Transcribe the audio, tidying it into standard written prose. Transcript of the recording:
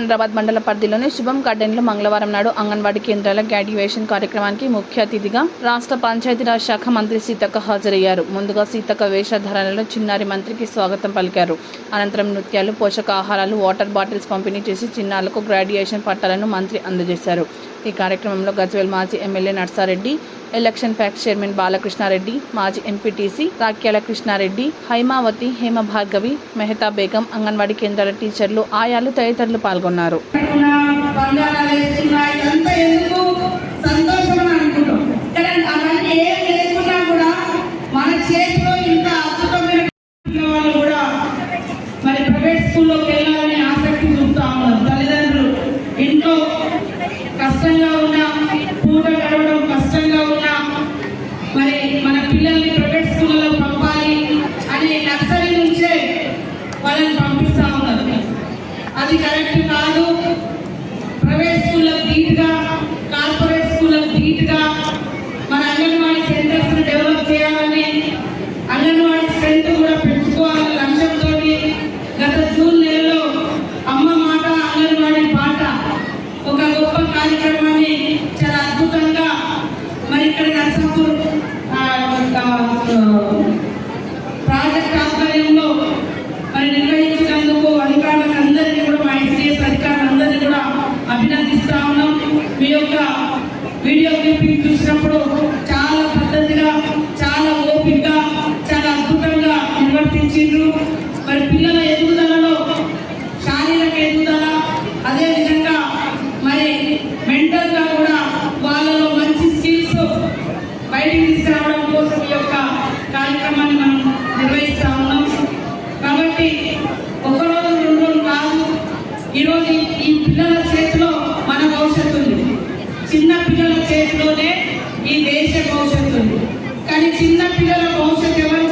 సికింద్రాబాద్ మండల పరిధిలోని శుభం గార్డెన్లో మంగళవారం నాడు అంగన్వాడీ కేంద్రాల గ్రాడ్యుయేషన్ కార్యక్రమానికి ముఖ్య అతిథిగా రాష్ట్ర పంచాయతీరాజ్ శాఖ మంత్రి సీతక్క హాజరయ్యారు. ముందుగా సీతక్క వేషధారణలో చిన్నారి మంత్రికి స్వాగతం పలికారు. అనంతరం నృత్యాలు, పోషకాహారాలు, వాటర్ బాటిల్స్ పంపిణీ చేసి చిన్నారులకు గ్రాడ్యుయేషన్ పట్టాలను మంత్రి అందజేశారు. ఈ కార్యక్రమంలో గజ్వేల్ మాజీ ఎమ్మెల్యే నర్సారెడ్డి, ఎలక్షన్ ఫ్యాక్స్ చైర్మన్ బాలకృష్ణారెడ్డి, మాజీ ఎంపీటీసీ రాక్యాల కృష్ణారెడ్డి, హైమావతి, హేమ భార్గవి, మెహతా బేగం, అంగన్వాడీ కేంద్రాల టీచర్లు, ఆయాలు తదితరులు పాల్గొన్నారు. కష్టంగా ఉన్నా, పూట గడవడం కష్టంగా ఉన్నా మరి మన పిల్లల్ని ప్రైవేట్ స్కూళ్ళలో పంపాలి అని నర్సరీ నుంచే వాళ్ళని పంపిస్తూ ఉన్నారు. అది కరెక్ట్ కాదు. ప్రైవేట్ స్కూళ్ళకు ధీటుగా, కార్పొరేట్ స్కూళ్ళకు ధీటుగా మన అంగన్వాడీ సెంటర్స్ డెవలప్ చేయాలని, అంగన్వాడీ స్ట్రెంత్ కూడా పెంచుకోవాలనే లక్ష్యంతో గత జూన్ నెలలో అమ్మ మాట అంగన్వాడీ పాట ఒక గొప్ప కార్యక్రమాన్ని చాలా అద్భుతంగా మరి ఇక్కడ నర్సాపూర్ ప్రాజెక్ట్ ఆధ్వర్యంలో మరి నిర్వహించినందుకు అధికారులకు అందరినీ కూడా, మా ఎస్డిఎస్ అధికారులందరినీ కూడా అభినందిస్తా ఉన్నాం. మీ యొక్క వీడియో క్లిప్పింగ్ చూసినప్పుడు చాలా పద్ధతిగా, చాలా ఓపికగా, చాలా అద్భుతంగా నిర్వర్తించారు. మరి పిల్లల ఎదుగుదలలో శారీరక ఎదుగుదల, అదేవిధంగా మరి మెంటల్గా కూడా వాళ్ళలో మంచి స్కిల్స్ బయటికి తీసుకురావడం కోసం ఈ యొక్క కార్యక్రమాన్ని మనం నిర్వహిస్తూ ఉన్నాం. కాబట్టి ఒకరోజు రెండు రోజులు కాదు, ఈరోజు ఈ పిల్లల చేతిలో మన భవిష్యత్తు ఉంది. చిన్న పిల్లల చేతిలోనే ఈ దేశ భవిష్యత్తు ఉంది. కానీ చిన్న పిల్లల భవిష్యత్తు ఎవరు